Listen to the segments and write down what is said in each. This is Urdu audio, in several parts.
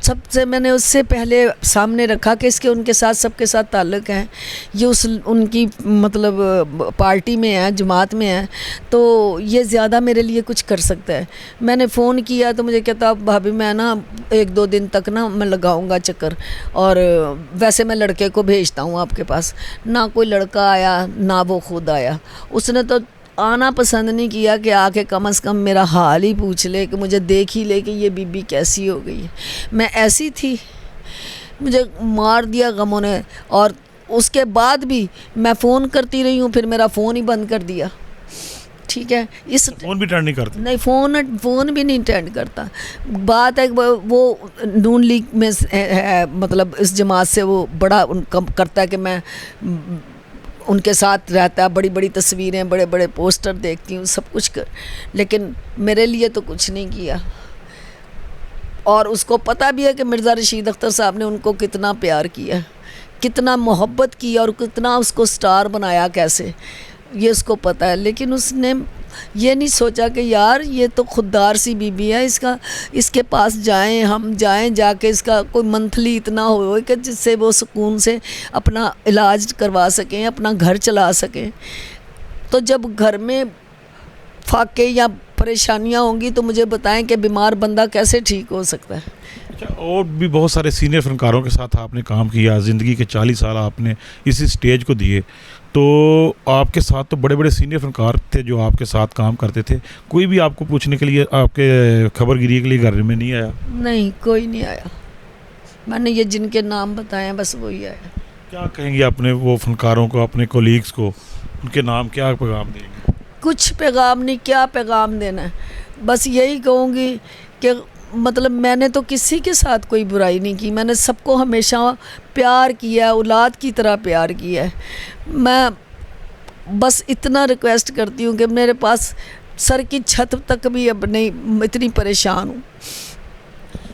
سب سے میں نے اس سے پہلے سامنے رکھا کہ اس کے ان کے ساتھ تعلق ہیں، یہ ان کی مطلب پارٹی میں ہے، جماعت میں ہے، تو یہ زیادہ میرے لیے کچھ کر سکتا ہے۔ میں نے فون کیا تو مجھے کہتا بھابھی میں نا 1-2 دن تک نا میں لگاؤں گا چکر، اور ویسے میں لڑکے کو بھیجتا ہوں آپ کے پاس۔ نہ کوئی لڑکا آیا نہ وہ خود آیا، اس نے تو آنا پسند نہیں کیا کہ آ کے کم از کم میرا حال ہی پوچھ لے، کہ مجھے دیکھ ہی لے کہ یہ بی بی کیسی ہو گئی ہے۔ میں ایسی تھی، مجھے مار دیا غموں نے، اور اس کے بعد بھی میں فون کرتی رہی ہوں، پھر میرا فون ہی بند کر دیا۔ ٹھیک ہے، اس فون بھی اٹینڈ نہیں کرتے؟ نہیں، فون بھی نہیں اٹینڈ کرتا۔ بات ہے وہ نون لیگ میں ہے، مطلب اس جماعت سے وہ بڑا ان کا کرتا ہے کہ میں ان کے ساتھ رہتا ہے، بڑی بڑی تصویریں، بڑے بڑے پوسٹر دیکھتی ہوں، سب کچھ کر، لیکن میرے لیے تو کچھ نہیں کیا۔ اور اس کو پتہ بھی ہے کہ مرزا رشید اختر صاحب نے ان کو کتنا پیار کیا، کتنا محبت کی، اور کتنا اس کو سٹار بنایا کیسے، یہ اس کو پتہ ہے۔ لیکن اس نے یہ نہیں سوچا کہ یار یہ تو خوددار سی بی بی ہے، اس کے پاس جائیں، ہم جائیں، جا کے اس کا کوئی منتھلی اتنا ہو کہ جس سے وہ سکون سے اپنا علاج کروا سکیں، اپنا گھر چلا سکیں۔ تو جب گھر میں فاقے یا پریشانیاں ہوں گی تو مجھے بتائیں کہ بیمار بندہ کیسے ٹھیک ہو سکتا ہے۔ اچھا، اور بھی بہت سارے سینئر فنکاروں کے ساتھ آپ نے کام کیا، زندگی کے 40 سال آپ نے اسی سٹیج کو دیے، تو آپ کے ساتھ تو بڑے بڑے سینئر فنکار تھے جو آپ کے ساتھ کام کرتے تھے، کوئی بھی آپ کو پوچھنے کے لیے، آپ کے خبر گیری کے لیے گھر میں نہیں آیا؟ نہیں، کوئی نہیں آیا، میں نے یہ جن کے نام بتائے ہیں بس وہی آیا۔ کیا کہیں گے اپنے وہ فنکاروں کو، اپنے کولیگز کو، ان کے نام کیا پیغام دیں گے؟ کچھ پیغام نہیں، کیا پیغام دینا ہے، بس یہی کہوں گی کہ مطلب میں نے تو کسی کے ساتھ کوئی برائی نہیں کی، میں نے سب کو ہمیشہ پیار کیا، اولاد کی طرح پیار کیا ہے۔ میں بس اتنا ریکویسٹ کرتی ہوں کہ میرے پاس سر کی چھت تک بھی اب نہیں، اتنی پریشان ہوں۔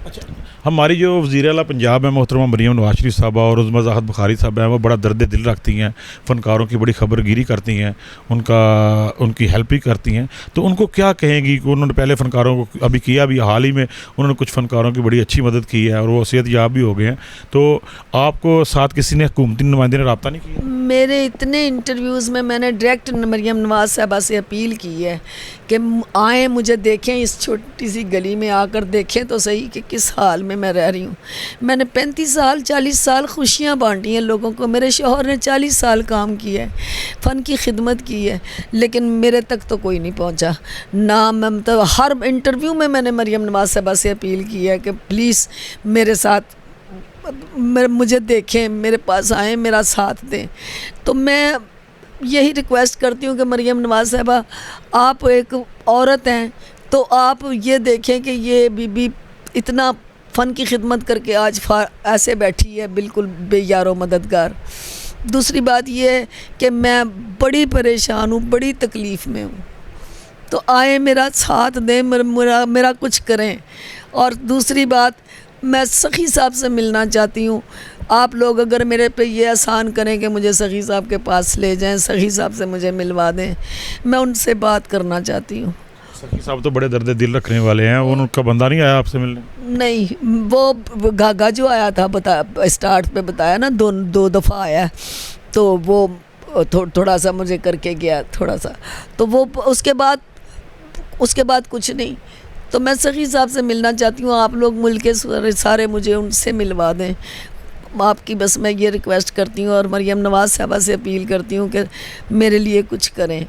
اچھا، ہماری جو وزیر اعلیٰ پنجاب ہے محترمہ مریم نواز شریف صاحبہ اور عظمیٰ زاہد بخاری صاحب ہیں، وہ بڑا درد دل رکھتی ہیں، فنکاروں کی بڑی خبر گیری کرتی ہیں، ان کی ہیلپ بھی کرتی ہیں، تو ان کو کیا کہیں گی کہ انہوں نے پہلے فنکاروں کو ابھی کیا بھی حال ہی میں انہوں نے کچھ فنکاروں کی بڑی اچھی مدد کی ہے اور وہ صحت یاب بھی ہو گئے ہیں، تو آپ کو ساتھ کسی نے حکومتی نمائندے نے رابطہ نہیں کیا؟ میرے اتنے انٹرویوز میں نے ڈائریکٹ مریم نواز صاحبہ سے اپیل کی ہے کہ آئیں، مجھے دیکھیں، اس چھوٹی سی گلی میں آ کر دیکھیں تو صحیح کہ کس حال میں رہ رہی ہوں۔ میں نے 35 سال 40 سال خوشیاں بانٹی ہیں لوگوں کو، میرے شوہر نے 40 سال کام کیا ہے، فن کی خدمت کی ہے، لیکن میرے تک تو کوئی نہیں پہنچا۔ نہ میں مطلب ہر انٹرویو میں نے مریم نواز صاحبہ سے اپیل کی ہے کہ پلیز میرے ساتھ مجھے دیکھیں، میرے پاس آئیں، میرا ساتھ دیں۔ تو میں یہی ریکویسٹ کرتی ہوں کہ مریم نواز صاحبہ، آپ ایک عورت ہیں تو آپ یہ دیکھیں کہ یہ بی بی اتنا فن کی خدمت کر کے آج ایسے بیٹھی ہے، بالکل بے یار و مددگار۔ دوسری بات یہ ہے کہ میں بڑی پریشان ہوں، بڑی تکلیف میں ہوں، تو آئیں میرا ساتھ دیں، میرا کچھ کریں۔ اور دوسری بات، میں سخی صاحب سے ملنا چاہتی ہوں، آپ لوگ اگر میرے پہ یہ احسان کریں کہ مجھے سخی صاحب کے پاس لے جائیں، سخی صاحب سے مجھے ملوا دیں، میں ان سے بات کرنا چاہتی ہوں۔ سخی صاحب تو بڑے درد دل رکھنے والے ہیں، ان کا بندہ نہیں آیا آپ سے ملنے؟ نہیں، وہ گاگا جو آیا تھا اسٹارٹ پہ بتایا نا، 2 دفعہ آیا، تو وہ تھوڑا سا مجھے کر کے گیا تھوڑا سا، تو وہ اس کے بعد کچھ نہیں۔ تو میں سخی صاحب سے ملنا چاہتی ہوں، آپ لوگ مل کے سارے مجھے ان سے ملوا دیں، آپ کی بس میں یہ ریکویسٹ کرتی ہوں، اور مریم نواز صاحبہ سے اپیل کرتی ہوں کہ میرے لیے کچھ کریں۔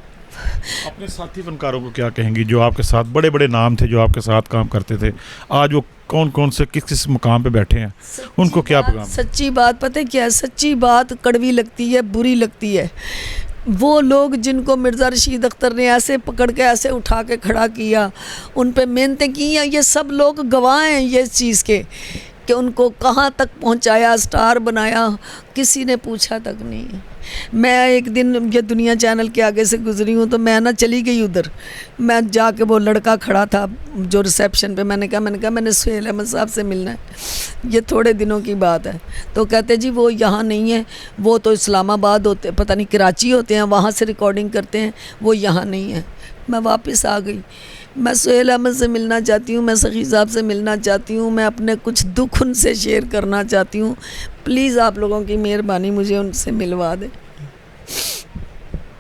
اپنے ساتھی فنکاروں کو کیا کہیں گی جو آپ کے ساتھ بڑے بڑے نام تھے، جو آپ کے ساتھ کام کرتے تھے، آج وہ کون سے کس مقام پہ بیٹھے ہیں، ان کو کیا پیغام؟ سچی بات پتہ کیا ہے، سچی بات کڑوی لگتی ہے، بری لگتی ہے۔ وہ لوگ جن کو مرزا رشید اختر نے ایسے پکڑ کے ایسے اٹھا کے کھڑا کیا، ان پہ محنتیں کی ہیں، یہ سب لوگ گواہ ہیں یہ چیز کے کہ ان کو کہاں تک پہنچایا، سٹار بنایا، کسی نے پوچھا تک نہیں۔ میں ایک دن یہ دنیا چینل کے آگے سے گزری ہوں تو میں چلی گئی ادھر، میں جا کے وہ لڑکا کھڑا تھا جو ریسیپشن پہ، میں نے کہا میں نے سہیل احمد صاحب سے ملنا ہے، یہ تھوڑے دنوں کی بات ہے، تو کہتے جی وہ یہاں نہیں ہے، وہ تو اسلام آباد ہوتے، پتہ نہیں کراچی ہوتے ہیں، وہاں سے ریکارڈنگ کرتے ہیں، وہ یہاں نہیں ہے۔ میں واپس آ گئی، میں سہیل احمد سے ملنا چاہتی ہوں, میں سخی صاحب سے ملنا چاہتی ہوں, میں اپنے کچھ دکھ ان سے شیئر کرنا چاہتی ہوں. پلیز آپ لوگوں کی مہربانی مجھے ان سے ملوا دیں.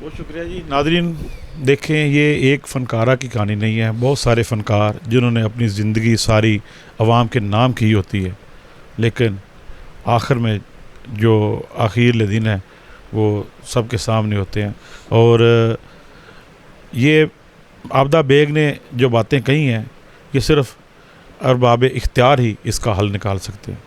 بہت شکریہ جی. ناظرین دیکھیں, یہ ایک فنکارہ کی کہانی نہیں ہے, بہت سارے فنکار جنہوں نے اپنی زندگی ساری عوام کے نام کی ہوتی ہے, لیکن آخر میں جو آخر دن ہے وہ سب کے سامنے ہوتے ہیں. اور یہ عابدہ بیگ نے جو باتیں کہی ہیں, یہ صرف ارباب اختیار ہی اس کا حل نکال سکتے ہیں.